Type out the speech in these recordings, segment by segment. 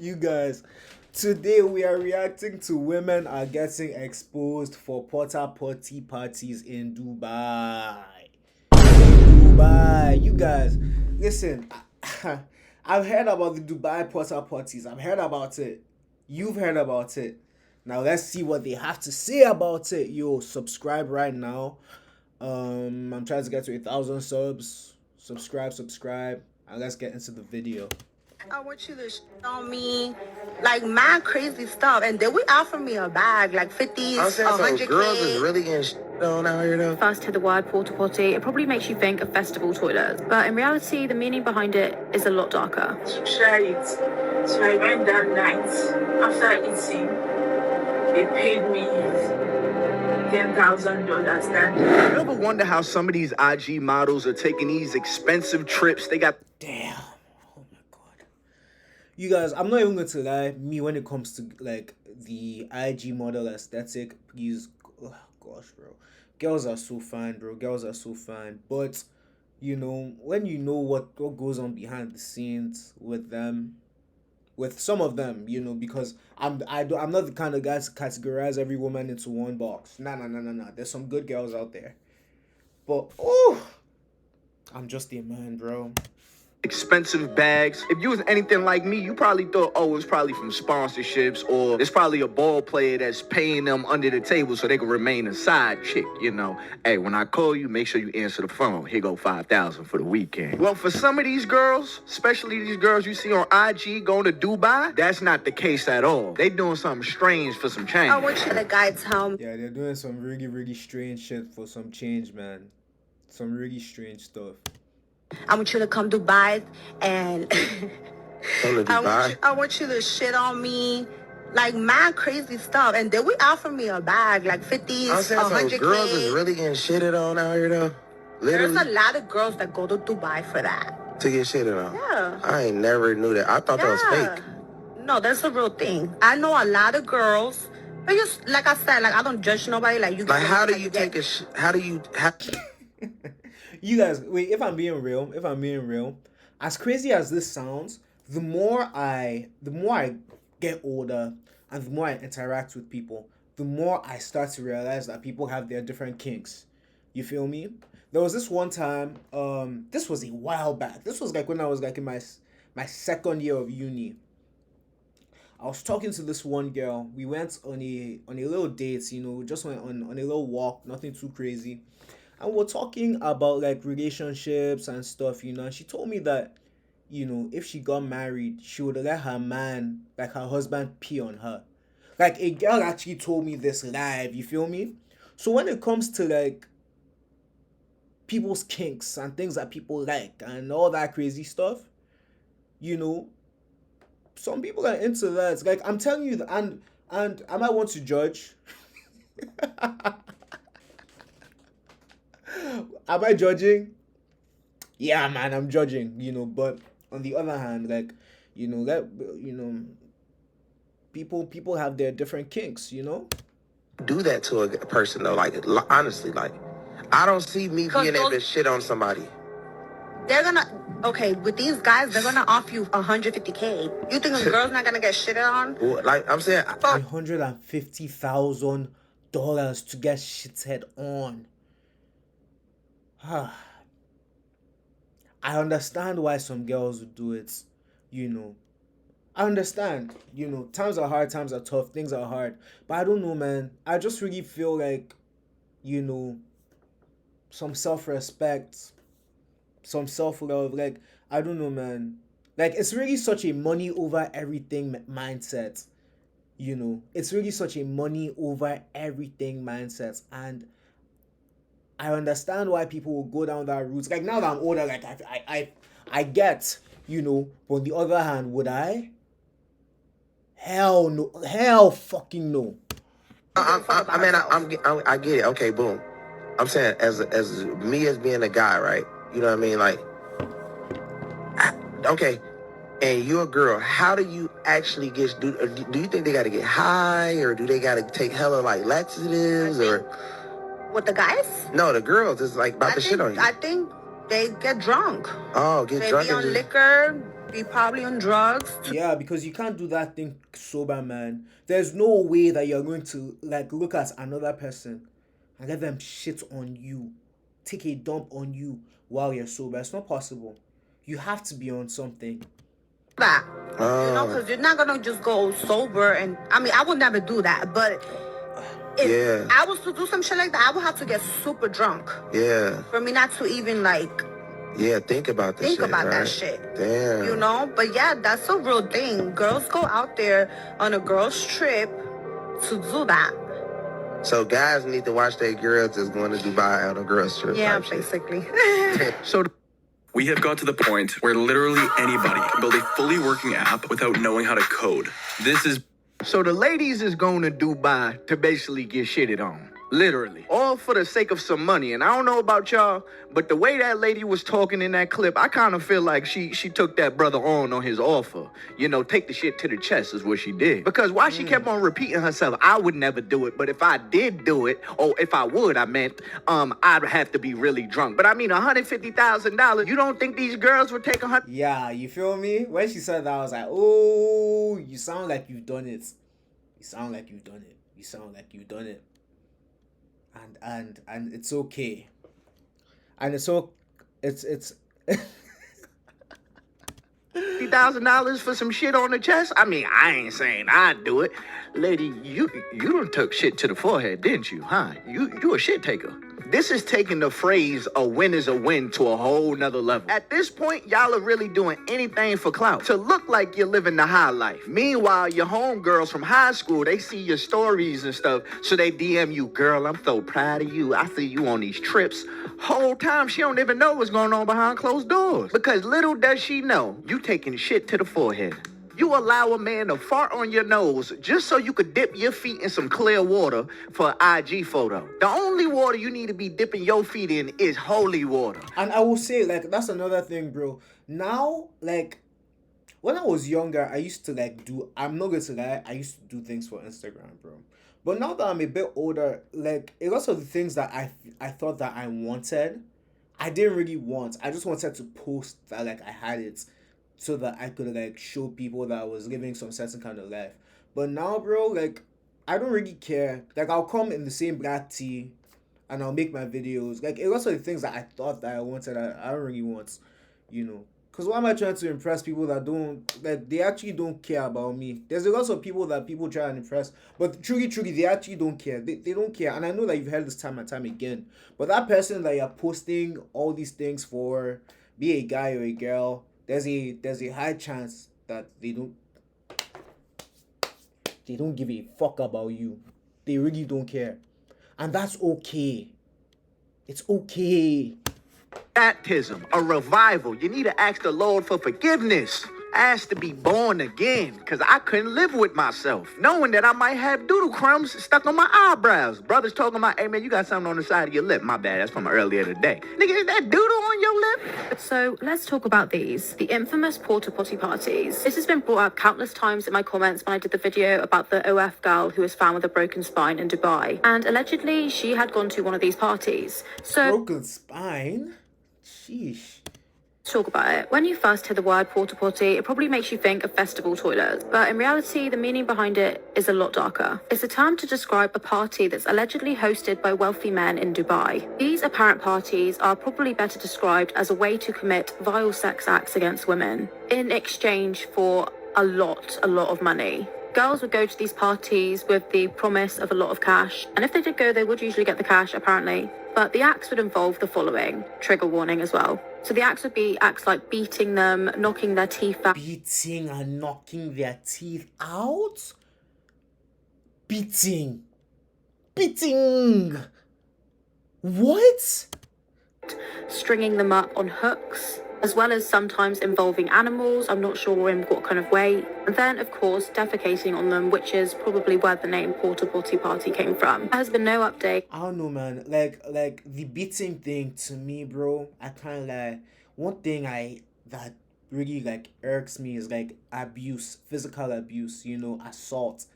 You guys, today we are reacting to women are getting exposed for porta potty parties in Dubai. In Dubai, you guys, listen. I've heard about the Dubai porta potties. I've heard about it. You've heard about it. Now let's see what they have to say about it. Yo, subscribe right now. I'm trying to get to 1,000 subs. Subscribe, and let's get into the video. I want you to on me like mad crazy stuff, and then we offer me a bag like 50s, I'm saying, so 100K. girls is really getting on out here though. First to the word porta potty, it probably makes you think of festival toilets. But in reality, the meaning behind it is a lot darker. Try it. So I went that night after eating. They paid me $10,000 that day. You ever wonder how some of these IG models are taking these expensive trips? They got Damn. Oh my god. You guys, I'm not even going to lie. Me, when it comes to like the IG model aesthetic, please, oh gosh, bro. Girls are so fine, bro. Girls are so fine. But you know, when you know what goes on behind the scenes with them, with some of them, you know, because I'm not the kind of guy to categorize every woman into one box. Nah. There's some good girls out there. But oh, I'm just a man, bro. expensive bags. If you was anything like me, you probably thought, oh, it's probably from sponsorships, or it's probably a ball player that's paying them under the table so they can remain a side chick, you know. Hey, when I call you, make sure you answer the phone. Here go 5,000 for the weekend. Well, for some of these girls, especially these girls you see on IG going to Dubai, that's not the case at all. They doing something strange for some change. I want you to guy tell me. Yeah, they're doing some really strange shit for some change, man. Some really strange stuff. I want you to come Dubai and Come to Dubai. I want you to shit on me like mad crazy stuff, and then we offer me a bag like 50s, I'm saying, so 100K. girls is really getting shitted on out here though. There's Literally a lot of girls that go to Dubai for that. to get shitted on. Yeah. I ain't never knew that. I thought that was fake. No, that's a real thing. I know a lot of girls. But just like I said, like I don't judge nobody. Like you. Like, how do like, you take a? How do you? How, You guys, wait, if I'm being real, as crazy as this sounds, the more I get older and the more I interact with people, the more I start to realize that people have their different kinks. You feel me? There was this one time, this was a while back. This was like when I was like in my second year of uni. I was talking to this one girl. We went on a little date, you know, we just went on a little walk, nothing too crazy. And we're talking about like relationships and stuff, you know. And she told me that, you know, if she got married, she would let her man, like her husband, pee on her. Like a girl actually told me this live, you feel me? So when it comes to like people's kinks and things that people like and all that crazy stuff, you know, some people are into that. Like I'm telling you, and I might want to judge. Am I judging? Yeah, man, I'm judging, you know, but on the other hand, like, you know, that you know, people have their different kinks, you know? do that to a person though? Like, honestly, like, I don't see me being able to shit on somebody. They're gonna with these guys. They're gonna offer you 150K. You think a girl's not gonna get shitted on? Well, like I'm saying, $150,000 to get shithead on. I understand why some girls would do it, you know. I understand, you know, times are hard, times are tough, things are hard. But I don't know, man. I just really feel like, you know, some self-respect, some self-love. Like, I don't know, man. Like, it's really such a money over everything mindset, you know. It's really such a money over everything mindset. And I understand why people will go down that route. Like now that I'm older, like I get, you know. But on the other hand, would I? Hell no, hell fucking no. I get it. Okay, boom. I'm saying as me as being a guy, right? You know what I mean? Like, okay, and you're a girl. How do you actually get? Do you think they got to get high, or do they got to take hella like laxatives, or? With the guys? No, the girls is like about to shit on you. I think they get drunk. Oh, get They drunk. be on liquor. He probably on drugs. Yeah, because you can't do that thing sober, man. There's no way that you're going to like look at another person and let them shit on you, take a dump on you while you're sober. It's not possible. You have to be on something. That. Because you're not gonna just go sober. And I mean, I would never do that. But if I was to do some shit like that, I would have to get super drunk. Yeah. For me not to even like Think about that shit. that shit. Damn. You know? But yeah, that's a real thing. Girls go out there on a girl's trip to do that. So guys need to watch their girls that's going to Dubai on a girls trip. Yeah, type shit. basically. So We have got to the point where literally anybody can build a fully working app without knowing how to code. This is So the ladies is going to Dubai to basically get shitted on. Literally. All for the sake of some money. And I don't know about y'all, but the way that lady was talking in that clip, I kind of feel like she took that brother on his offer. You know, take the shit to the chest is what she did. Because why she kept on repeating herself, I would never do it, but if I did do it, or if I would, I meant, I'd have to be really drunk. But I mean, $150,000, you don't think these girls would take Yeah, you feel me? When she said that, I was like, oh, you sound like you've done it. You sound like you've done it. You sound like you've done it. And it's okay. And it's $50,000 for some shit on the chest? I mean, I ain't saying I'd do it. Lady, you done took shit to the forehead, didn't you, huh? You a shit taker. This is taking the phrase, a win is a win, to a whole nother level. At this point, y'all are really doing anything for clout, to look like you're living the high life. Meanwhile, your homegirls from high school, they see your stories and stuff, so they DM you, girl, I'm so proud of you. I see you on these trips. Whole time, she don't even know what's going on behind closed doors. Because little does she know, you taking shit to the forehead. You allow a man to fart on your nose just so you could dip your feet in some clear water for an IG photo. The only water you need to be dipping your feet in is holy water. And I will say, like, that's another thing, bro. Now, like, when I was younger, I used to, like, I'm not going to lie, I used to do things for Instagram, bro. But now that I'm a bit older, like, a lot of the things that I thought that I wanted, I didn't really want. I just wanted to post that, like, I had it, so that I could, like, show people that I was living some certain kind of life. But now, bro, like, I don't really care. Like, I'll come in the same black tee and I'll make my videos. Like, a lot of the things that I thought that I wanted, I don't really want, you know. Because why am I trying to impress people that they actually don't care about me? There's a lot of people that people try and impress, but truly, they actually don't care. They don't care. And I know that you've heard this time and time again. But that person that you're posting all these things for, be a guy or a girl, there's a high chance that they don't give a fuck about you. They really don't care. And that's okay. It's okay. Baptism, a revival. You need to ask the Lord for forgiveness. Ask to be born again, because I couldn't live with myself, knowing that I might have doodle crumbs stuck on my eyebrows. Brothers talking about, hey man, you got something on the side of your lip. My bad, that's from earlier today. Nigga, is that doodle on your lip? So let's talk about these, the infamous porta potty parties. This has been brought up countless times in my comments when I did the video about the OF girl who was found with a broken spine in Dubai. And allegedly, she had gone to one of these parties. So broken spine? Sheesh. Talk about it. When you first hear the word porta potty, it probably makes you think of festival toilets, but in reality, the meaning behind it is a lot darker. It's a term to describe a party that's allegedly hosted by wealthy men in Dubai. These apparent parties are probably better described as a way to commit vile sex acts against women in exchange for a lot of money. Girls would go to these parties with the promise of a lot of cash, and if they did go, they would usually get the cash, apparently. But the acts would involve the following, trigger warning as well. So the acts would be acts like beating them, knocking their teeth out. Beating and knocking their teeth out? Beating. What? Stringing them up on hooks, as well as sometimes involving animals. I'm not sure in what kind of way. And then, of course, defecating on them, which is probably where the name Porta Potty Party came from. There has been no update. I don't know, man. Like the beating thing to me, bro. I kind of like one thing that really like irks me is like abuse, physical abuse. You know, assault,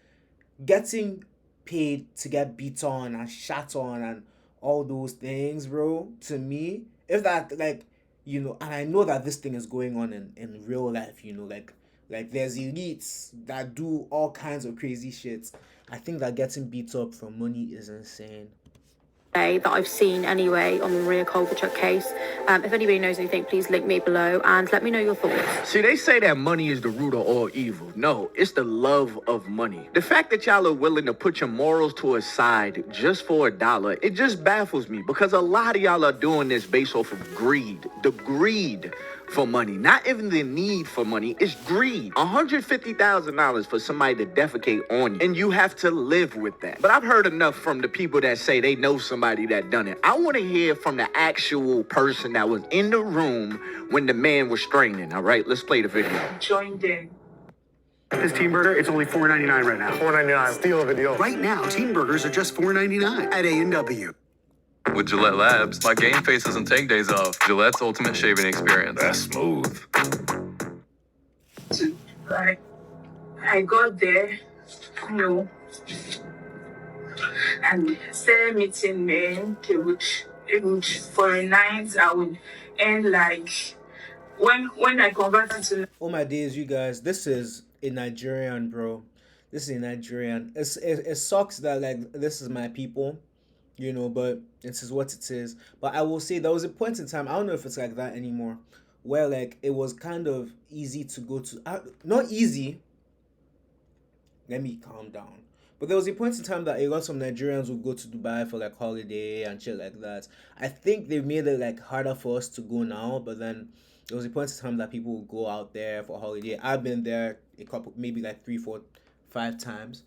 getting paid to get beat on and shat on and all those things, bro. To me, if that like you know, and I know that this thing is going on in real life, you know, like there's elites that do all kinds of crazy shit. I think that getting beat up for money is insane. That I've seen anyway on the Maria Kovalchuk case. If anybody knows anything, please link me below and let me know your thoughts. See, they say that money is the root of all evil. No, it's the love of money. The fact that y'all are willing to put your morals to a side just for $1, it just baffles me because a lot of y'all are doing this based off of greed. The greed for money, not even the need for money, it's greed. $150,000 for somebody to defecate on you, and you have to live with that. But I've heard enough from the people that say they know somebody that done it. I want to hear from the actual person that was in the room when the man was straining. All right, let's play the video. Join them. This Team Burger, it's only $4.99 right now. $4.99, steal of a deal. Right now, Team Burgers are just $4.99 at A&W. With Gillette Labs, my game face doesn't take days off. Gillette's ultimate shaving experience. That's smooth. Like, I got there, you know, and started meeting men. They would for a night, I would end like, when I converted to... Oh my days, you guys, this is a Nigerian, bro. This is a Nigerian. It sucks that, like, this is my people, you know, but this is what it is. But I will say there was a point in time, I don't know if it's like that anymore, where like it was kind of easy to go to, not easy, let me calm down, but there was a point in time that a lot of Nigerians would go to Dubai for like holiday and shit like that. I think they made it like harder for us to go now, but then there was a point in time that people would go out there for holiday. I've been there a couple, maybe like 3, 4, 5 times,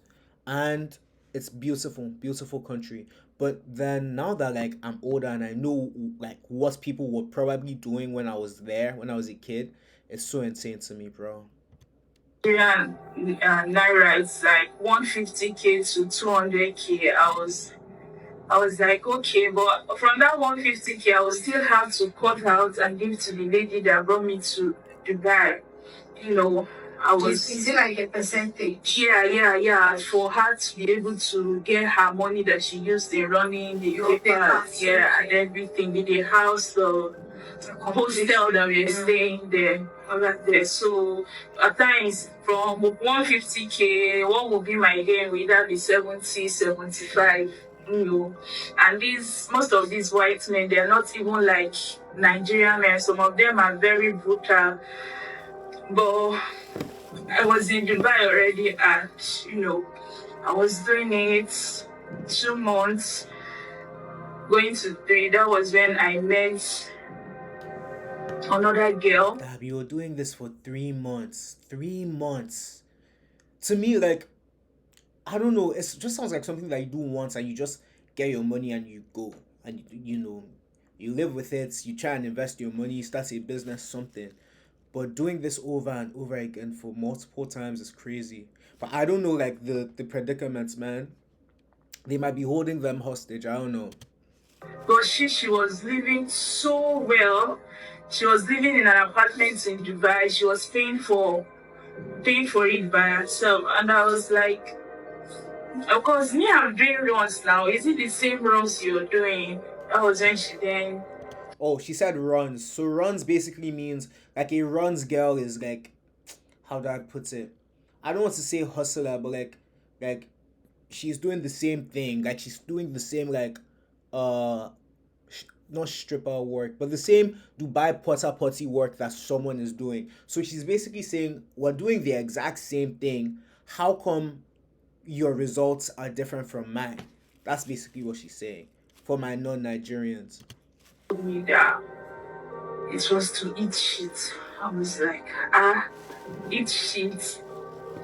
and it's beautiful country. But then now that like I'm older and I know like what people were probably doing when I was there, when I was a kid, it's so insane to me, bro. Yeah, Naira, it's like 150K to 200K. I was like, okay, but from that 150K, I will still have to cut out and give to the lady that brought me to Dubai. You know, I was... Is it like a percentage? Yeah. For her to be able to get her money that she used in running the papers, and everything, the house, the hostel that we were staying there, all that there. So at times, from 150K, what would be my gain? Would that be 70, 75? You know, and most of these white men, they're not even like Nigerian men. Some of them are very brutal. But I was in Dubai already, and you know, I was doing it 2 months, going to 3. That was when I met another girl. You were doing this for 3 months. 3 months. To me, like, I don't know, it just sounds like something that you do once and you just get your money and you go. And, you know, you live with it, you try and invest your money, start a business, something. But doing this over and over again for multiple times is crazy. But I don't know, like, the predicaments, man. They might be holding them hostage, I don't know. But she was living so well. She was living in an apartment in Dubai. She was paying for it by herself. And I was like, of course, me, I'm doing runs now. Is it the same runs you're doing? That was when she then... Oh, she said runs. So runs basically means, like, a runs girl is like, how do I put it? I don't want to say hustler, but like she's doing the same thing. Like, she's doing the same, like, not stripper work, but the same Dubai PORTA POTTY work that someone is doing. So she's basically saying, we're doing the exact same thing. How come your results are different from mine? That's basically what she's saying for my non-Nigerians. Me that it was to eat shit. I was like, eat shit.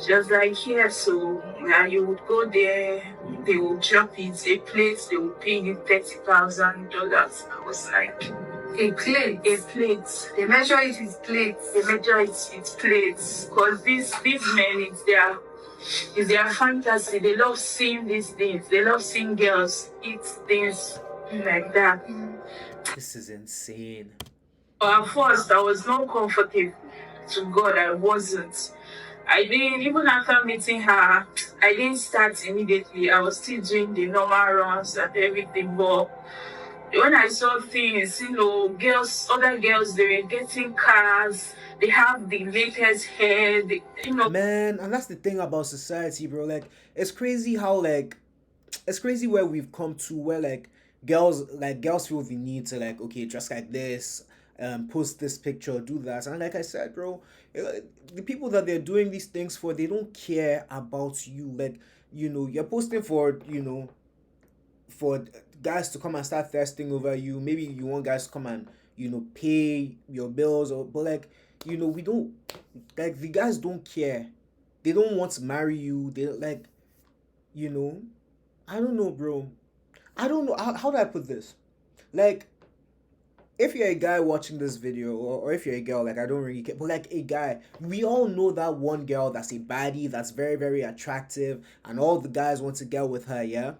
Just like, yeah, so now you would go there, they will drop it, a plate, they will pay you $30,000. I was like, a plate? A plate. They measure it with plates. They measure it with plates. Because these men, it's their fantasy. They love seeing these things. They love seeing girls eat things like that. This is insane. At first, I was not comfortable. To God, I wasn't. I didn't, even after meeting her, I didn't start immediately. I was still doing the normal runs and everything. But when I saw things, girls, other girls, they were getting cars, they have the latest hair, Man, and that's the thing about society, bro. Like, it's crazy how, like, it's crazy where we've come to, where girls feel the need to, like, okay, dress like this, post this picture, do that. And like I said, bro, the people that they're doing these things for, they don't care about you. Like, you're posting for guys to come and start thirsting over you. Maybe you want guys to come and pay your bills, but like, we don't, like, the guys don't care. They don't want to marry you. They like, you know I don't know, bro. I don't know how do I put this. Like, if you're a guy watching this video, or if you're a girl, like, I don't really care, but like, a guy, we all know that one girl that's a baddie, that's very, very attractive, and all the guys want to get with her, yeah.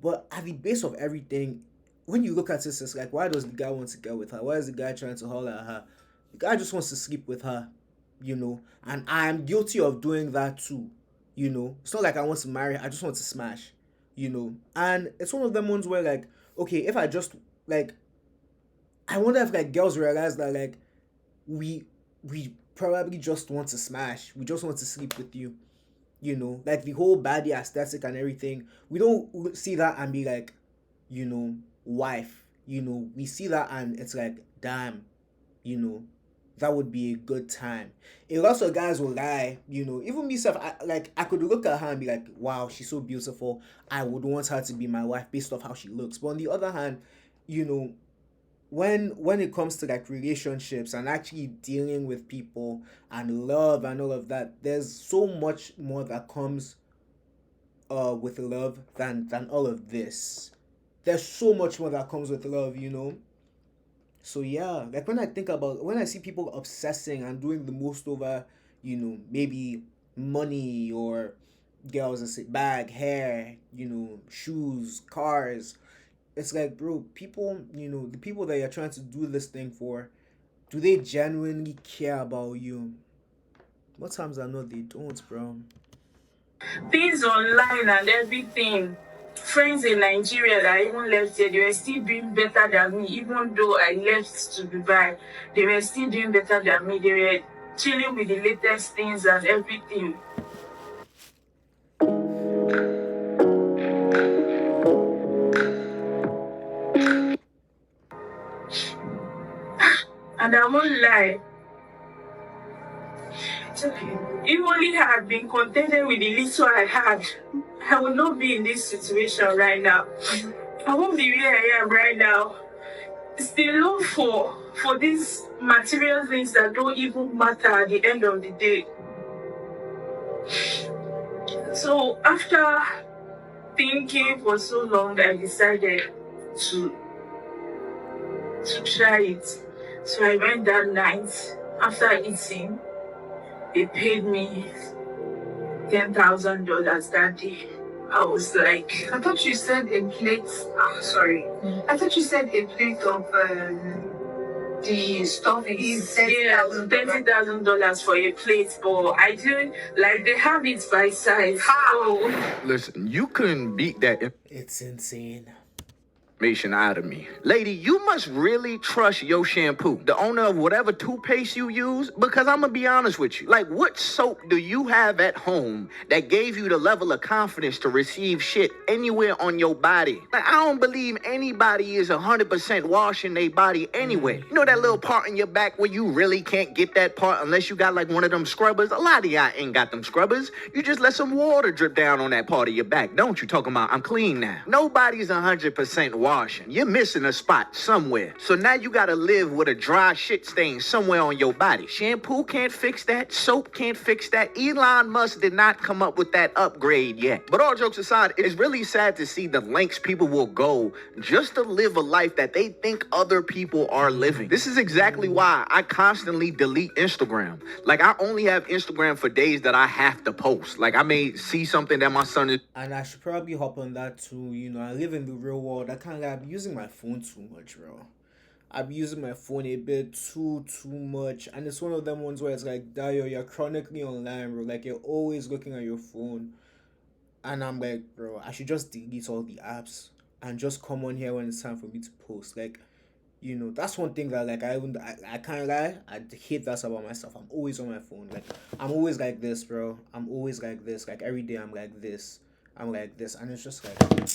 But at the base of everything, when you look at this, it's like, why does the guy want to get with her? Why is the guy trying to holler at her? The guy just wants to sleep with her, and I'm guilty of doing that too. It's not like I want to marry her, I just want to smash. And it's one of them ones where, like, okay, if I just, like, I wonder if, like, girls realize that, like, we probably just want to smash. We just want to sleep with you. Like, the whole baddie aesthetic and everything. We don't see that and be like, wife. We see that and it's like, damn, that would be a good time. A lot of guys will lie, even myself, I could look at her and be like, wow, she's so beautiful. I would want her to be my wife based off how she looks. But on the other hand, when it comes to, like, relationships and actually dealing with people and love and all of that, there's so much more that comes with love than all of this. There's so much more that comes with love. So yeah, like, when I see people obsessing and doing the most over, maybe money, or girls that say bag, hair, shoes, cars, it's like, bro, people, the people that you're trying to do this thing for, do they genuinely care about you? What times I know they don't, bro. things online and everything. Friends in Nigeria that even left here, they were still doing better than me, even though I left to Dubai. They were still doing better than me. They were chilling with the latest things and everything. And I won't lie, if only I had been contented with the little I had, I would not be in this situation right now. I won't be where I am right now. It's the love for these material things that don't even matter at the end of the day. So after thinking for so long, I decided to try it. So I went that night. After eating, they paid me $10,000 that day. I was like, I thought you said a plate. Sorry. I thought you said a plate of the stuff is $30,000 for a plate, but I didn't, like, they have it by size. So Listen, you couldn't beat that It's insane. information out of me. Lady, you must really trust your shampoo, the owner of whatever toothpaste you use, because I'm gonna be honest with you. Like, what soap do you have at home that gave you the level of confidence to receive shit anywhere on your body? Like, I don't believe anybody is 100% washing their body anyway. You know that little part in your back where you really can't get that part unless you got, like, one of them scrubbers? A lot of y'all ain't got them scrubbers. You just let some water drip down on that part of your back, don't you? Talking about, I'm clean now. Nobody's 100% washing. You're missing a spot somewhere. So now you gotta live with a dry shit stain somewhere on your body. Shampoo can't fix that. Soap can't fix that. Elon Musk did not come up with that upgrade yet. But all jokes aside, it's really sad to see the lengths people will go just to live a life that they think other people are living. This is exactly why I constantly delete Instagram. Like, I only have Instagram for days that I have to post. Like, I may see something that my son is... And I should probably hop on that too. I live in the real world. I'm using my phone too much, bro. I'm using my phone a bit too much. And it's one of them ones where it's like, Dio, you're chronically online, bro. Like, you're always looking at your phone. And I'm like, bro, I should just delete all the apps and just come on here when it's time for me to post. Like, you know, that's one thing that like I can't lie. I hate that about myself. I'm always on my phone. Like, I'm always like this, bro. I'm always like this. Like every day I'm like this. I'm like this, and it's just like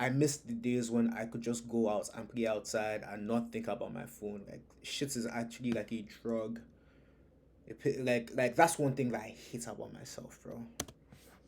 I miss the days when I could just go out and play outside and not think about my phone. Like shit is actually like a drug. Like that's one thing that I hate about myself, bro.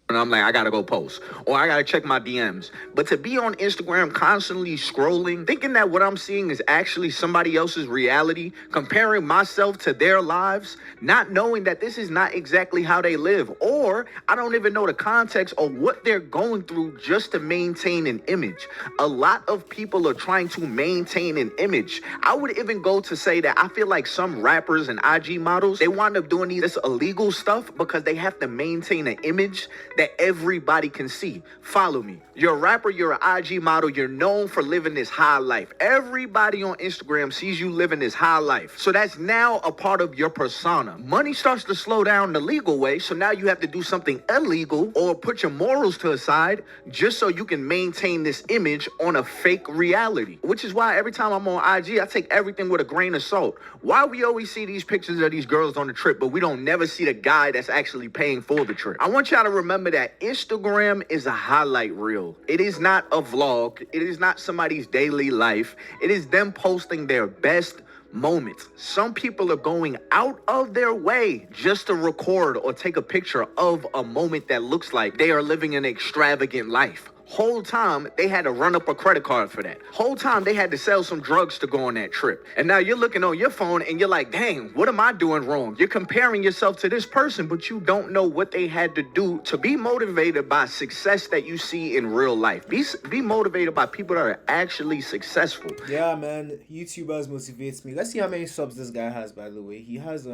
And I'm like, I gotta go post, or I gotta check my DMs. But to be on Instagram constantly scrolling, thinking that what I'm seeing is actually somebody else's reality, comparing myself to their lives, not knowing that this is not exactly how they live, or I don't even know the context of what they're going through just to maintain an image. A lot of people are trying to maintain an image. I would even go to say that I feel like some rappers and IG models, they wind up doing this illegal stuff because they have to maintain an image that everybody can see. Follow me. You're a rapper, you're an IG model, you're known for living this high life. Everybody on Instagram sees you living this high life. So that's now a part of your persona. Money starts to slow down the legal way, so now you have to do something illegal or put your morals to the side just so you can maintain this image on a fake reality. Which is why every time I'm on IG, I take everything with a grain of salt. Why we always see these pictures of these girls on the trip, but we don't never see the guy that's actually paying for the trip. I want y'all to remember that Instagram is a highlight reel. It is not a vlog. It is not somebody's daily life. It is them posting their best moments. Some people are going out of their way just to record or take a picture of a moment that looks like they are living an extravagant life. Whole time they had to run up a credit card for that. Whole time they had to sell some drugs to go on that trip. And now you're looking on your phone and you're like, dang, what am I doing wrong? You're comparing yourself to this person, but you don't know what they had to do to be motivated by success that you see in real life. Be motivated by people that are actually successful. Yeah, man, YouTubers motivates me. Let's see how many subs this guy has, by the way. He has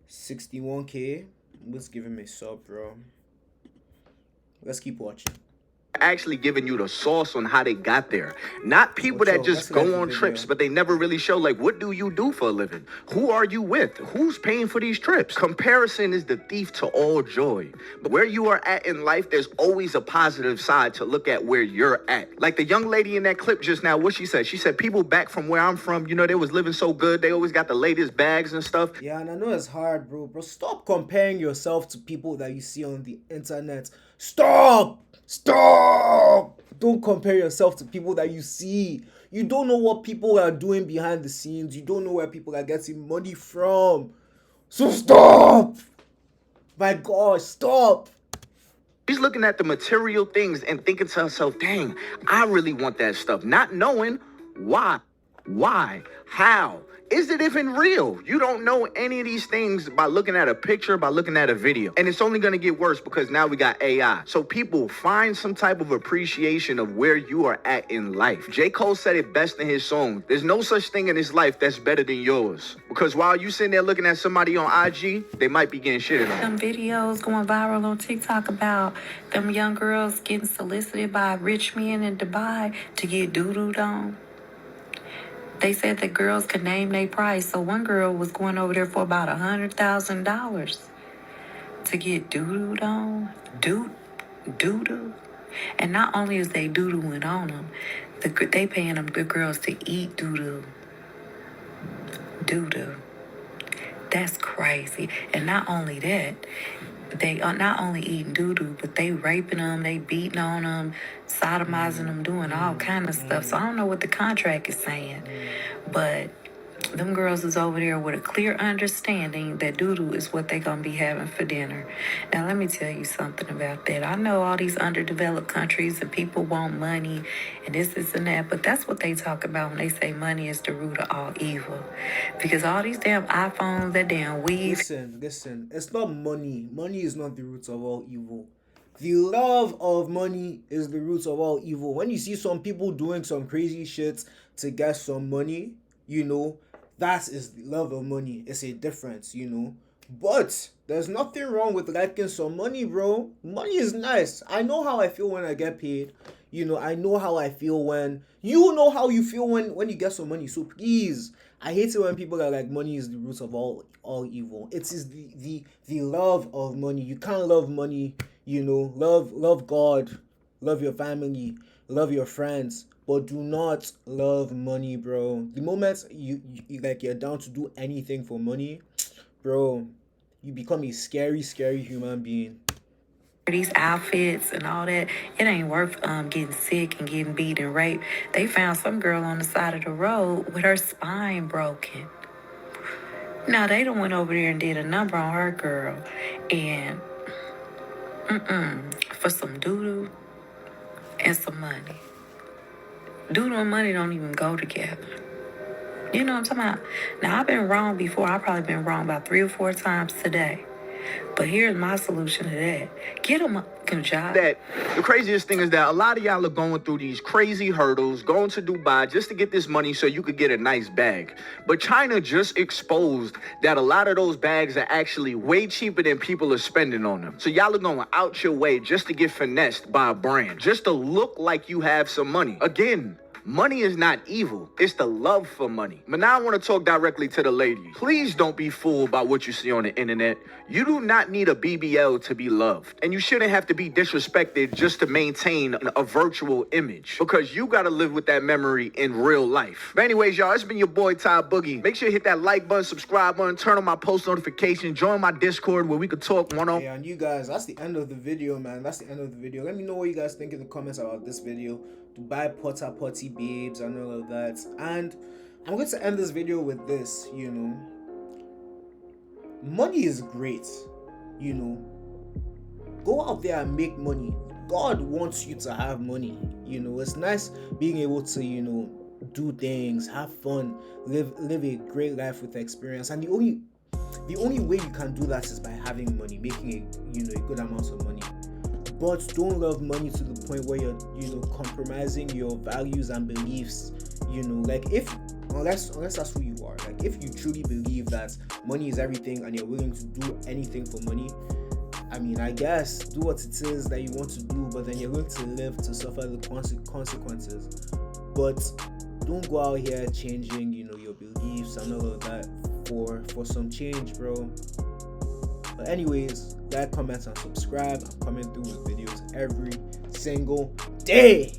61K. Let's give him a sub, bro. Let's keep watching. Actually giving you the sauce on how they got there. Not people that just go on trips, but they never really show, like, what do you do for a living? Who are you with? Who's paying for these trips? Comparison is the thief to all joy. But where you are at in life, there's always a positive side to look at where you're at. Like the young lady in that clip just now, what she said? She said people back from where I'm from, you know, they was living so good. They always got the latest bags and stuff. Yeah, and I know it's hard, bro. Bro, stop comparing yourself to people that you see on the internet. Stop! Don't compare yourself to people that you see. You don't know what people are doing behind the scenes. You don't know where people are getting money from. So stop! My gosh, stop! She's looking at the material things and thinking to herself, dang, I really want that stuff. Not knowing why, how. Is it even real? You don't know any of these things by looking at a picture, by looking at a video. And it's only going to get worse because now we got AI. So people find some type of appreciation of where you are at in life. J. Cole said it best in his song. There's no such thing in this life that's better than yours. Because while you sitting there looking at somebody on IG, they might be getting shitted on. Some videos going viral on TikTok about them young girls getting solicited by rich men in Dubai to get doo-dooed on. They said that girls could name their price. So one girl was going over there for about $100,000 to get doo-dooed on. Doo-doo. And not only is they doo-dooing on them, they paying them the girls to eat doo-doo. Doo-doo. That's crazy. And not only that, they are not only eating doo-doo, but they raping them, they beating on them, sodomizing them, doing all kind of stuff. So I don't know what the contract is saying, but them girls is over there with a clear understanding that doo-doo is what they gonna be having for dinner. Now let me tell you something about that. I know all these underdeveloped countries and people want money and this and that, but that's what they talk about when they say money is the root of all evil. Because all these damn iPhones, that damn weed. Listen, it's not money. Money is not the root of all evil. The love of money is the root of all evil. When you see some people doing some crazy shit to get some money, you know, that is the love of money. It's a difference, you know. But there's nothing wrong with liking some money, bro. Money is nice. I know how I feel when I get paid. You know, I know how I feel when... You know how you feel when you get some money. So please, I hate it when people are like, money is the root of all evil. It is the love of money. You can't love money, you know. Love God. Love your family. love your friends, but do not love money, bro. The moment you're down to do anything for money, bro, you become a scary, scary human being. These outfits and all that, it ain't worth getting sick and getting beat and raped. They found some girl on the side of the road with her spine broken. Now they done went over there and did a number on her girl, and for some doo-doo and some money. Doo-doo and money don't even go together. You know what I'm talking about? Now, I've been wrong before. I've probably been wrong about 3 or 4 times today. But here's my solution to that. Get them a job. That the craziest thing is that a lot of y'all are going through these crazy hurdles, going to Dubai just to get this money so you could get a nice bag. But China just exposed that a lot of those bags are actually way cheaper than people are spending on them. So y'all are going out your way just to get finessed by a brand, just to look like you have some money. Again, money is not evil. It's the love for money. But now I want to talk directly to the ladies. Please don't be fooled by what you see on the internet. You do not need a BBL to be loved. And you shouldn't have to be disrespected just to maintain a virtual image, because you got to live with that memory in real life. But anyways, y'all, it's been your boy Ty Boogie. Make sure you hit that like button, subscribe button, turn on my post notifications, join my Discord where we could talk one-on-one. Yeah, and you guys, that's the end of the video, man. That's the end of the video. Let me know what you guys think in the comments about this video. Dubai PORTA POTTY babes and all of that. And I'm going to end this video with this, you know. Money is great, you know. Go out there and make money. God wants you to have money, you know. It's nice being able to, you know, do things, have fun, live a great life with experience. And the only way you can do that is by having money, making a good amount of money. But don't love money to the point where you're, you know, compromising your values and beliefs. You know, like unless that's who you are. Like if you truly believe that money is everything and you're willing to do anything for money, I mean, I guess do what it is that you want to do, but then you're going to live to suffer the consequences. But don't go out here changing, you know, your beliefs and all of that for some change, bro. But anyways, like, comment, and subscribe. I'm coming through with videos every single day.